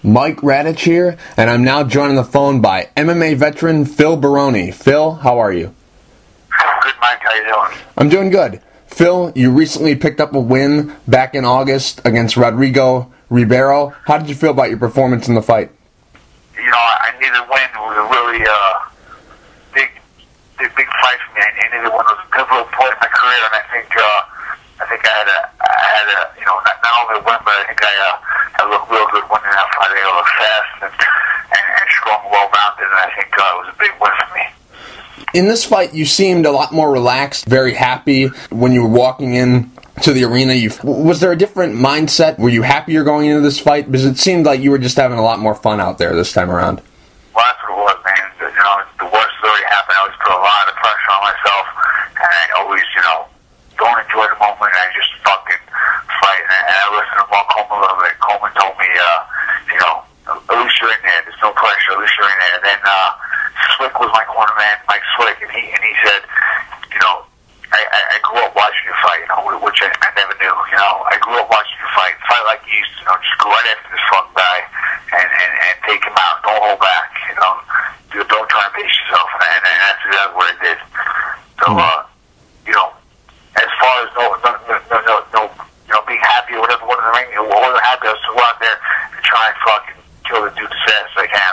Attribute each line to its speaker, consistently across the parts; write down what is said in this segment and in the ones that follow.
Speaker 1: Mike Radich here, and I'm now joined on the phone by MMA Veteran Phil Baroni. Phil, how are you?
Speaker 2: Good, Mike. How you doing?
Speaker 1: I'm doing good. Phil, you recently picked up a win back in August against Rodrigo Ribeiro. How did you feel about your performance in the fight?
Speaker 2: You know, I needed a win. It was a really big fight for me. I needed one. It was a pivotal point in my career, and I think I had a not only a win, but I think I looked real good winning that fight. I looked fast and strong, well-rounded, and I think it was a big win for me.
Speaker 1: In this fight, you seemed a lot more relaxed, very happy when you were walking in to the arena. Was there a different mindset? Were you happier going into this fight? Because it seemed like you were just having a lot more fun out there this time around.
Speaker 2: Well, that's what it was, man. You know, the worst has already happened. I always put a lot of pressure on myself, and I always, don't enjoy the moment. I just fucking fight. And I listened to Mark Coleman a little bit. Coleman told me, at least you're in there. There's no pressure. At least you're in there. And then Slick was my corner man, Mike Slick, and he said, I grew up watching you fight, which I never knew. I grew up watching you fight like you used to, just go right after this fucking guy and take him out. Don't hold back, don't try and pace yourself, and that's exactly what I did. So, as far as being happy or whatever, in the ring, I wasn't happy. I was to go out there and try and fucking kill the dude as fast as I can.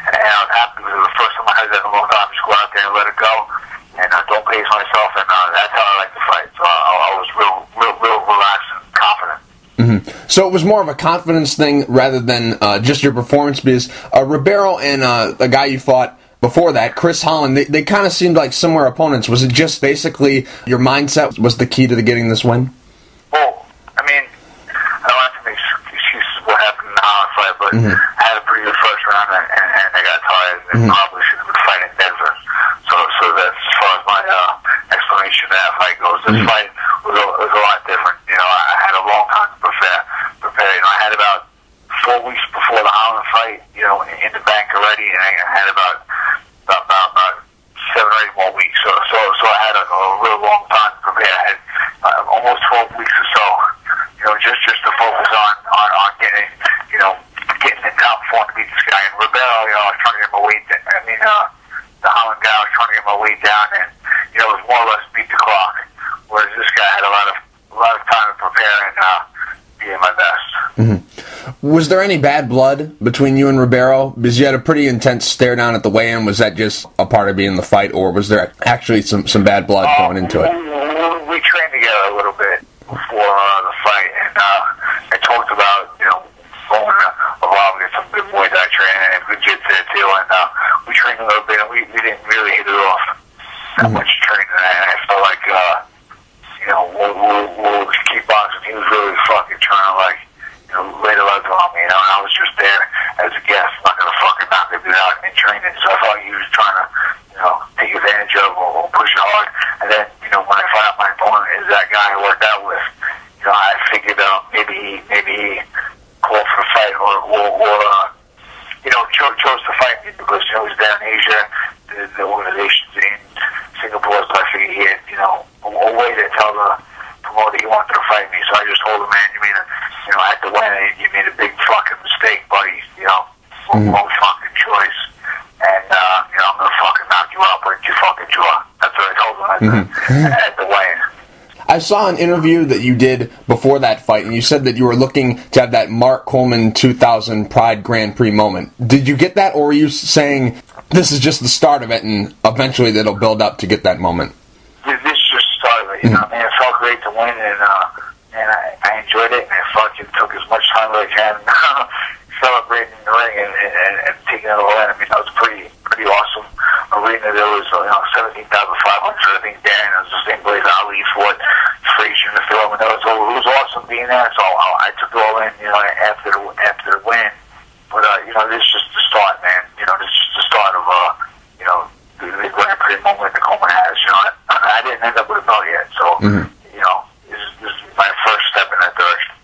Speaker 2: And I was happy because it was the first time I had that in a long time. Just go out there and let it go, and don't pace myself, and that's how I like to fight. So I was real relaxed and confident.
Speaker 1: Mm-hmm. So it was more of a confidence thing rather than just your performance, because Ribeiro and the guy you fought before that, Chris Holland, they kind of seemed like similar opponents. Was it just basically your mindset was the key to getting this win?
Speaker 2: Well, I mean, I don't have to make excuses what happened in the Holland fight, but I had a pretty good first round, and I got tired, and probably should have been fighting Denver. So that's as far as my explanation of that fight goes. This fight was a lot different. I had a long time to prepare. I had about 4 weeks before the Holland fight, in the bank already, and I had about 7 or 8 more weeks. So I had a real long time to prepare. I had almost 12 weeks or so, just to focus on getting the top form to beat this guy. And Ribeiro, I was trying to get my weight down. I mean, the Holland guy, I was trying to get my weight down, and it was more or less beat the clock. Whereas this guy had a lot of time to prepare and be at my best.
Speaker 1: Was there any bad blood between you and Ribeiro? Because you had a pretty intense stare down at the weigh-in. Was that just a part of being the fight, or was there actually some bad blood going into it?
Speaker 2: We trained together a little bit before the fight, and I talked about going to Rob get some good Muay Thai training and good jiu-jitsu too, and we trained a little bit, and we didn't really hit it off that much training, and I felt like we'll keep boxing. He was really fucking trying to lay the legs on me, and I was just there as a guest, not gonna fucking knock it out in training. So I thought he was trying to, take advantage of or push it hard. And then, when I found out my opponent is that guy I worked out with, I figured maybe he called for the fight or chose to fight me because he's down in Asia, the organization's in Singapore, so I figured he had a way to tell the promoter he wanted to fight me. So I just told him, man, you mean at the win, you made a big fucking mistake, buddy. Wrong fucking choice. And, I'm going to fucking knock you out, break your fucking jaw. That's what I told him at the weigh-in.
Speaker 1: I saw an interview that you did before that fight, and you said that you were looking to have that Mark Coleman 2000 Pride Grand Prix moment. Did you get that, or were you saying this is just the start of it, and eventually that'll build up to get that moment?
Speaker 2: This is just the start of it. It felt great to win, and I enjoyed it, and I fucking took as much time as I can celebrating the ring and taking it all in. I mean, that was pretty awesome arena. There was 17,500. I think Dan, it was the same place Ali fought Frazier in the film, and it was awesome being there. So I took it all in, after the win. But this is just the start, man. This is just the start of the Grand Prix moment that Coleman has. I didn't end up with a belt yet, so this is my first step in that direction.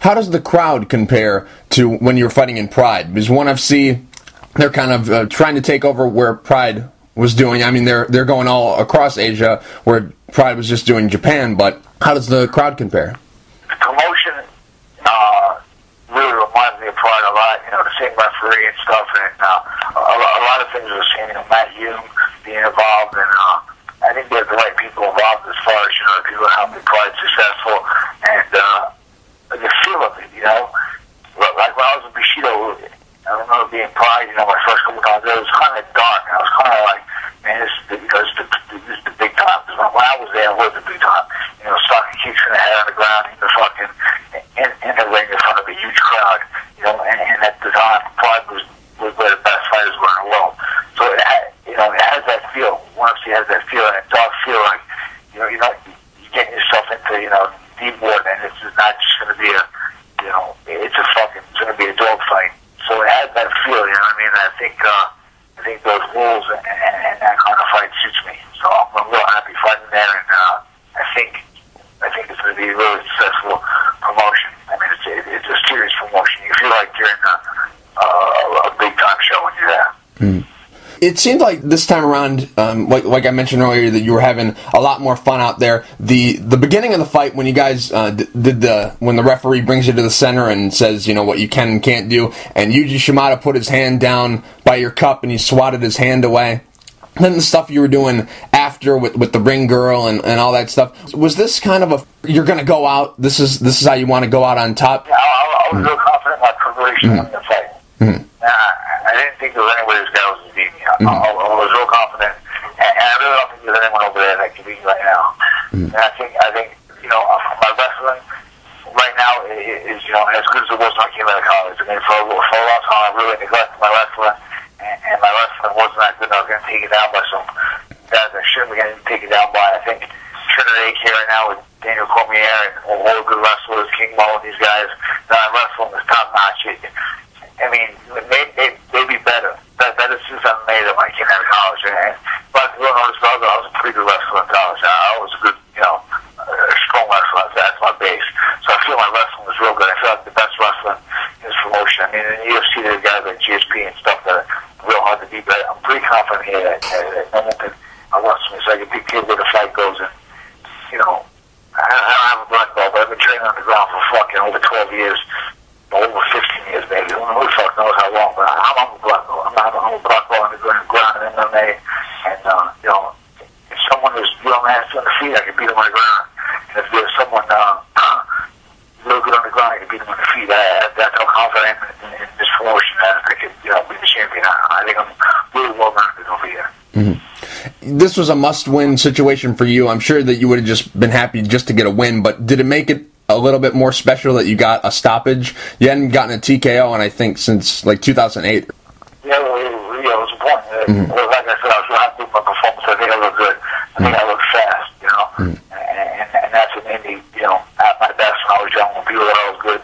Speaker 1: How does the crowd compare to when you were fighting in Pride? Because when I see they're kind of trying to take over where Pride was doing. I mean, they're going all across Asia where Pride was just doing Japan. But how does the crowd compare?
Speaker 2: The promotion really reminds me of Pride a lot, the same referee and stuff, and a lot of things were the same. Matt Hume being involved, and I think there's the right people involved as far as the people that help the Pride successful, and the feel of it. Like when I was in Bushido, I remember being Pride. My first couple times there, it was kind of dark, and I was kind of like, man, this is the big time. Because when I was there, it was the big time. Stocking kicks in the head on the ground, in the fucking in the ring in front of a huge crowd. And at the time, Pride was where the best fighters were in the world. So it has that feel. One FC has that feel, and it does feel like you're getting yourself into deep water, and it's not just going to be it's going to be a dog fight. So it has that feel. I think those rules and that kind of fight suits me. So I'm real happy fighting there, and I think it's going to be a really successful promotion. It's a serious promotion. You feel like you're in a big time show when you're there.
Speaker 1: Mm. It seemed like this time around, like I mentioned earlier, that you were having a lot more fun out there. The beginning of the fight, when you guys when the referee brings you to the center and says, what you can and can't do, and Yuji Shimada put his hand down by your cup and he swatted his hand away. Then the stuff you were doing after with the ring girl and all that stuff, was this kind of you're going to go out, this is how you want to go out on top?
Speaker 2: Yeah, I was real confident in my preparation in the fight.
Speaker 1: Mm-hmm.
Speaker 2: I didn't think there was any way this guy was going to beat me. I was real confident, and I really don't think there's anyone over there that can beat me right now. Mm-hmm. And I think my wrestling right now is as good as it was when I came out of college. For a long time I really neglected my wrestling, and my wrestling wasn't that good. I was going to take it down by some guys I shouldn't be going to take it down by. I think Trinidad here right now with Daniel Cormier and all the good wrestlers, King Mo and these guys, wrestling is top notch. Maybe better. Better since I made it when I came out of college. And but you don't notice, I was a pretty good wrestler in college. I was a good, strong wrestler. That's my base. So I feel my wrestling was real good. I feel like the best wrestling in this promotion. In the UFC, there's guys like GSP and stuff that are real hard to beat. But I'm pretty confident here that no one can wrestle me. It's like a big kid where the fight goes, and I don't have a black belt, but I've been training on the ground for fucking over 12 years. Over 15 years, maybe. Who the fuck knows how long, but I'm a black belt. I'm a black belt on the ground in MMA. And, if someone is real nasty on the feet, I can beat him on the ground. And if there's someone real good on the ground, I can beat him on the feet. That's how confident I am in this promotion that I can, be the champion. I think I'm really well-rounded over here.
Speaker 1: Mm-hmm. This was a must-win situation for you. I'm sure that you would have just been happy just to get a win, but did it make it a little bit more special that you got a stoppage? You hadn't gotten a TKO, and I think since 2008.
Speaker 2: Yeah, it was important. Mm-hmm. Like I said, I was real happy with my performance. I think I look good. I think I look fast,
Speaker 1: Mm-hmm.
Speaker 2: And that's what made me, at my best when I was young. When people thought I was good,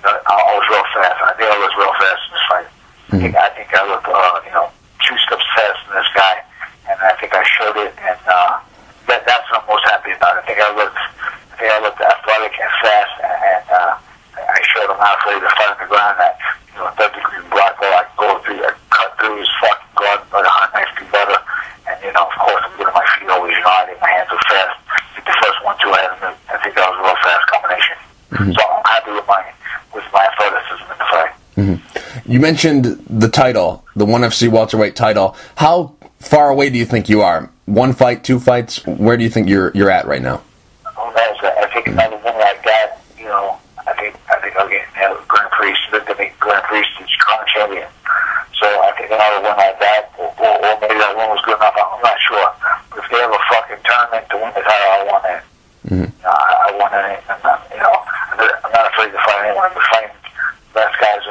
Speaker 2: I was real fast. I think I was real fast in this fight.
Speaker 1: Mm-hmm.
Speaker 2: I think I looked, 2 steps fast in this guy, and I think I showed it. And that's what I'm most happy about. I think I looked athletic and fast, and I showed him how to play the fight on the ground. That 30-degree black ball, I go through, I cut through his fucking guard like a hot knife through butter. And of course, I'm good at my feet always. I think my hands were fast. I think the first 1-2 I had, I think that was a real fast combination. Mm-hmm. So I'm happy with my athleticism in the fight.
Speaker 1: Mm-hmm. You mentioned the title, the ONE FC welterweight title. How far away do you think you are? 1 fight, 2 fights? Where do you think you're at right now?
Speaker 2: I think another one like that, I think I'll get Grand Prix. Look to make Grand Prix the current champion. So I think another one like that, or maybe that one was good enough. I'm not sure. But if they have a fucking tournament to win the title, I want it. Mm-hmm. I want it. I'm not afraid to fight anyone. I've been fighting best guys,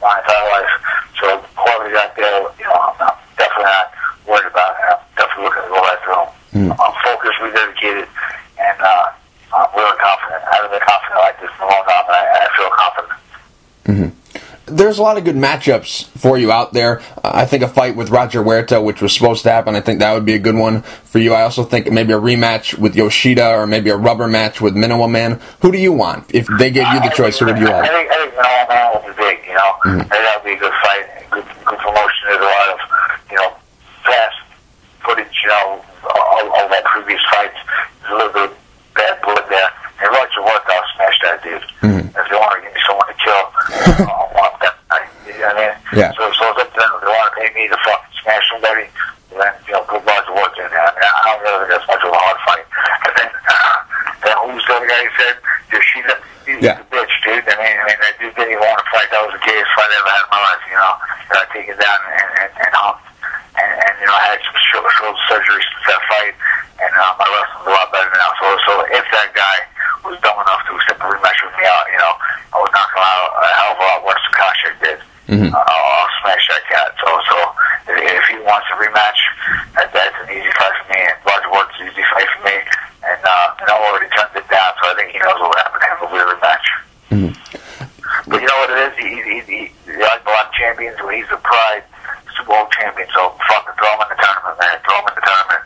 Speaker 2: my entire life. So quality out there, I'm definitely not worried about it. I'm definitely looking to go right through. Mm-hmm. I'm focused, we're dedicated, and I'm really confident. I haven't been confident like this in a long time, and I feel confident.
Speaker 1: Mm-hmm. There's a lot of good matchups for you out there. I think a fight with Roger Huerta, which was supposed to happen, I think that would be a good one for you. I also think maybe a rematch with Yoshida, or maybe a rubber match with Minimal Man. Who do you want? If they gave you the choice, who would you like?
Speaker 2: I think Minimal Man would be big, Mm-hmm. I think that would be a good fight, good promotion. There's a lot of, past footage, of that previous fights. There's a little bit of bad blood there. And Roger Huerta, I'll smash that dude. Mm-hmm. If they want to give me someone to kill, I want
Speaker 1: Yeah.
Speaker 2: So it's up to them. If they want to pay me to fucking smash somebody, then, put large awards in there. I mean, I don't really think that's much of a hard fight. And then who's the other guy you said? He's a bitch, dude. I mean, that dude didn't even want to fight. That was the gayest fight I ever had in my life, that I take it down and humped. And I had some shoulder surgery since that fight, and my wrestling's a lot better now. So if that guy was dumb enough to accept a rematch with me, I would knock him out a hell of a lot worse than Koscheck did. Mm-hmm. I'll smash that cat. So if he wants a rematch, that's an easy fight for me. And Roger Ward's an easy fight for me. And I already turned it down, so I think he knows what would happen to him if we rematch. Mm-hmm. But you know what it is? He like a lot of champions, when he's the Pride Super Bowl champion, so fucking throw him in the tournament, man. Throw him in the tournament.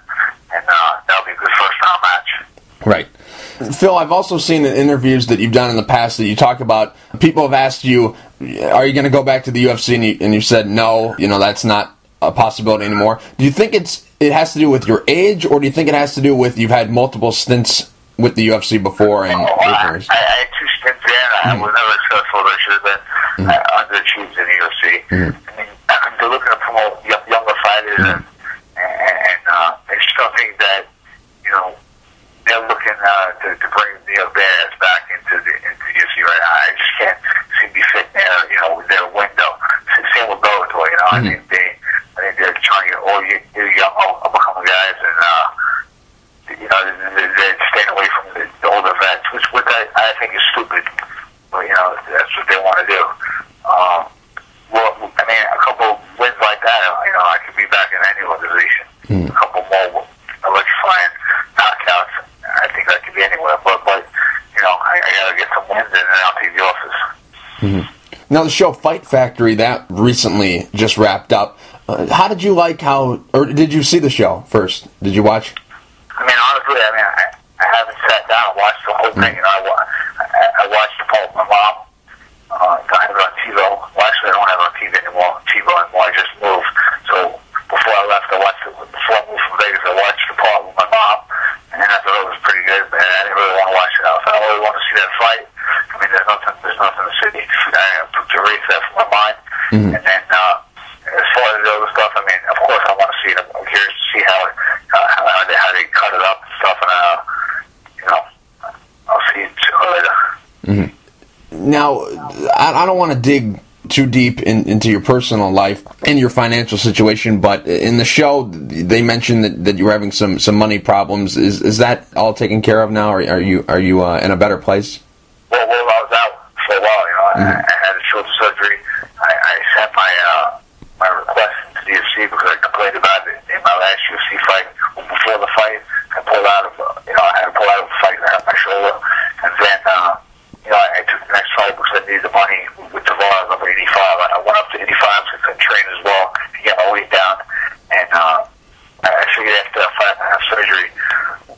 Speaker 2: And that'll be a good first round match. Right.
Speaker 1: Phil, I've also seen in interviews that you've done in the past that you talk about, people have asked you, are you going to go back to the UFC? And you said no, that's not a possibility anymore. Do you think it has to do with your age, or do you think it has to do with you've had multiple stints with the UFC before? And
Speaker 2: I had 2 stints there, and I was never successful. I should have been underachieved in the UFC. Mm-hmm. I mean, they're looking to promote younger fighters, and I just don't think that, they're looking to bring badass back into the UFC right now. I just can't seem to be fitting with their window. Same with Bellator, I think they're trying to get all you young up-and-coming guys, and they're staying away from the older vets, which I think is stupid. But that's what they want to do. A couple wins like that, I could be back in any organization. A couple more electrifying knockouts, I think I could be anywhere. But I gotta get some wins, and then I'll take the office.
Speaker 1: Mm-hmm. Now the show Fight Factory that recently just wrapped up. How did you like or did you see the show first? Did you watch?
Speaker 2: Honestly, I haven't sat down and watched the whole thing. I watched the part with my mom. I have it on TiVo. Well, actually, I don't have it on TiVo anymore. I just moved. So before I left, before I moved from Vegas, I watched the part with my mom, and I thought it was pretty good. But I didn't really want to watch it else. I don't really want to see that fight. There's nothing to see. I took to erase that from my mind. Mm-hmm. And then as far as the other stuff, of course I want to see it. I'm curious to see how they cut it up and stuff, and I'll see it later.
Speaker 1: Mm-hmm. Now, I don't want to dig too deep into your personal life and your financial situation, but in the show they mentioned that you were having some money problems. Is that all taken care of now? Or are you in a better place?
Speaker 2: Well, I was out for a while. Mm-hmm. I had a shoulder surgery. I sent my request to the UFC because I complained about it in my last UFC fight. Before the fight, I pulled out of I had to pull out of the fight and I had my shoulder, and then I took the next fight because I needed the money with the bar number 85. I went up to 85 so I could train as well to get my weight down, and I figured after that fight I have surgery.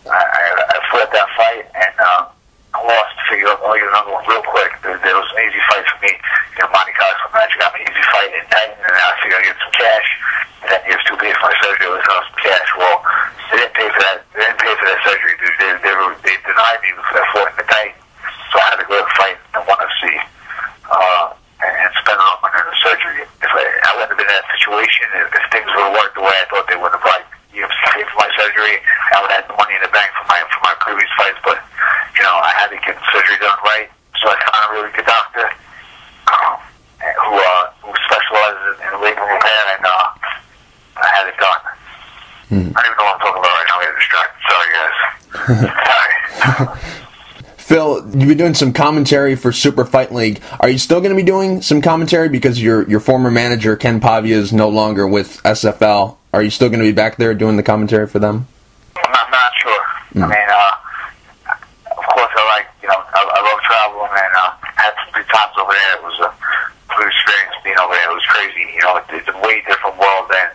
Speaker 2: I fought that fight and I lost. Figured I'll get another one real quick. There was an easy fight for me. Monte Carlo match got me an easy fight in Titan, and I figured I'd get some cash. And then he was too big for my surgery. It was some cash. Well, they didn't pay for that. They didn't pay for that surgery, dude. They denied me because I fought in the Titan. So I had to go and fight in the 1FC and spend a lot of money on the surgery. If I wouldn't have been in that situation, if things would have worked the way I thought they would have, like UFC paid for my surgery, I would have had the money in the bank for my previous fights. But I had to get the surgery done right. So I found a really good doctor who specializes in labor repair, and I had it done. I don't even know what I'm talking about right now. I got distracted. Sorry, guys. Sorry.
Speaker 1: Phil, you've been doing some commentary for Super Fight League. Are you still going to be doing some commentary because your former manager, Ken Pavia, is no longer with SFL? Are you still going to be back there doing the commentary for them?
Speaker 2: I'm not sure. Of course, I love traveling, and I had some good times over there. It was a good experience being over there. It was crazy. It's a way different world than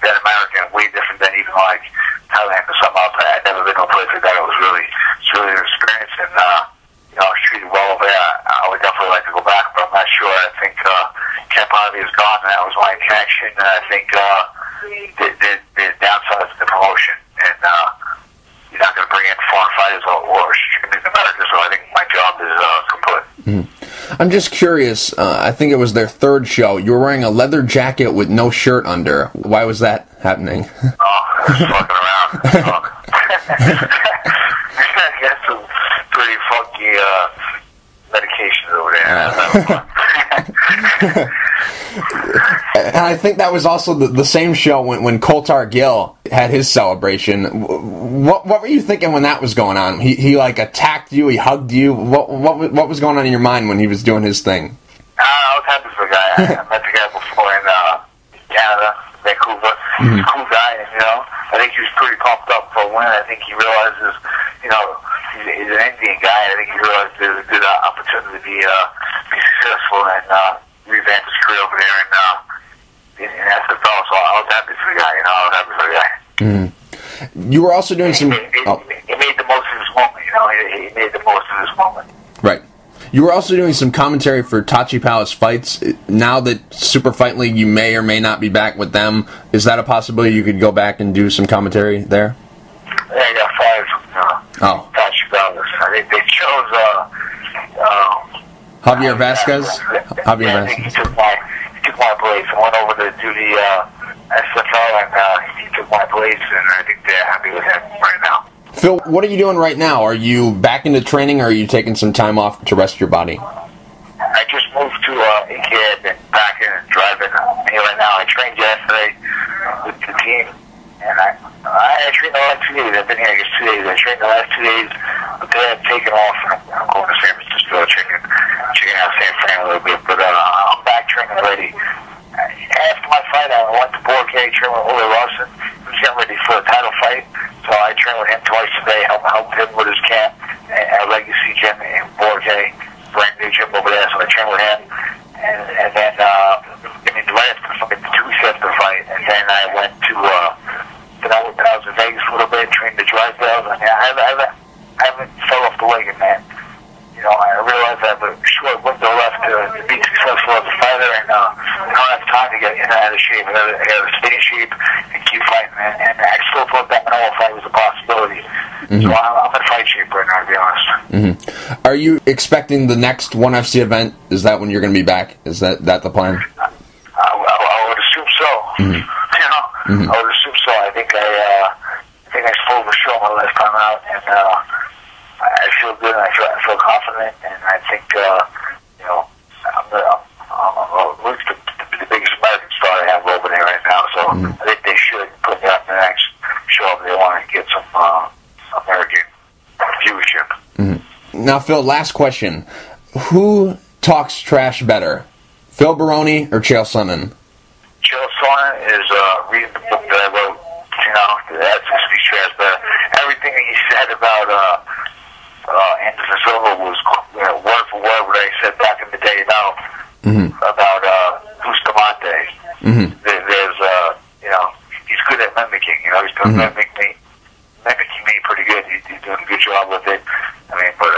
Speaker 2: America, and way different than even like Thailand or something else. I'd never been to a place like that. It was really an experience, and I was treated well over there. I would definitely like to go back, but I'm not sure. I think Ken Pavia is gone, and that was my intention. And I think the downside is the promotion, and you're not going to bring in foreign fighters or streaming in America, so I think my job is complete.
Speaker 1: I'm just curious, I think it was their third show. You were wearing a leather jacket with no shirt under. Why was that happening?
Speaker 2: Oh, just fucking around. Got some pretty funky medications over there.
Speaker 1: And I think that was also the same show when Coltar Gill had his celebration. What were you thinking when that was going on? He like attacked you, he hugged you. What was going on in your mind when he was doing his thing?
Speaker 2: I was happy for the guy. I met the guy before in Canada, Vancouver. He's a cool guy, and I think he was pretty pumped up for a win. I think he realizes, he's an Indian guy. I think he realized there's a good opportunity to be successful and revamp his career over there in SFL. So I was happy for the guy. I was happy for the guy.
Speaker 1: You were also doing some.
Speaker 2: He made the most of his moment. He made the most of his moment.
Speaker 1: Right. You were also doing some commentary for Tachi Palace Fights. Now that Super Fight League, you may or may not be back with them. Is that a possibility you could go back and do some commentary there?
Speaker 2: Yeah, I got fired from Tachi Palace. I think they chose
Speaker 1: Javier Vasquez.
Speaker 2: I think he took my place. I went over to do the SFL, and he took my place, and I think they're happy with him right now.
Speaker 1: Phil, what are you doing right now? Are you back into training, or are you taking some time off to rest your body?
Speaker 2: I just moved to Inkhead and back in and driving here right now. I trained yesterday with the team, and I trained the last 2 days. I've been here, I guess, 2 days. I trained the last 2 days, but then I've taken off, and I'm going to San Francisco, checking out San Fran a little bit. But I'm back training already. After my fight, I went to Borgay, trained with Ole Lawson. He was getting ready for a title fight. So I trained with him twice a day, helped him with his camp at Legacy Gym in Borgay, brand new gym over there. So I trained with him, and then right after the fight, 2 weeks after the fight, and then I went to then I was in Vegas a little bit, trained the Drysdales, and I haven't fell off the wagon, man. I realized I have a short window left to be successful as a fighter, and I don't have time to get out of shape. I got to stay in shape and keep fighting. And I still thought that Manoa fight was a possibility. So I'm in fight shape right now, to be honest.
Speaker 1: Are you expecting the next ONE FC event? Is that when you're going to be back? Is that the plan?
Speaker 2: I would assume so. I would assume so. I think I stole the show my last time out, and I feel good, and I feel confident, and I think I'm the biggest American star I have over there right now. So I think they should put me up in the next show if they want to get some American viewership.
Speaker 1: Now, Phil, last question: who talks trash better, Phil Baroni or Chael Sonnen?
Speaker 2: Chael Sonnen is reading the book that I wrote. That's just speaks trash better. Everything that he said about Anderson Silva was word for word what I said back in the day about Bustamante. There's he's good at mimicking. He's been mimicking me pretty good. He's doing a good job with it. I mean, but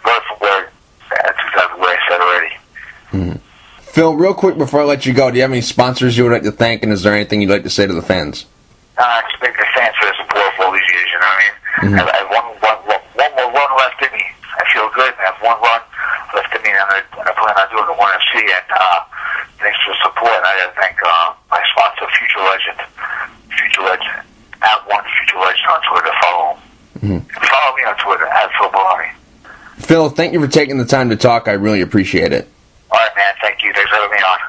Speaker 2: word for word, that's exactly what I said already.
Speaker 1: Phil, real quick before I let you go, do you have any sponsors you would like to thank, and is there anything you'd like to say to the fans?
Speaker 2: I just thank the fans for the support for all these years. You know what I mean? I have one more run left in me. I feel good. I have one run left in me, and I plan on doing the ONE FC. And thanks for the support. And I got to thank my sponsor, Future Legend at ONE Future Legend on Twitter. Follow me on Twitter at Phil Baroni.
Speaker 1: Phil, thank you for taking the time to talk. I really appreciate it.
Speaker 2: All right, man. Thank you. Thanks for having me on.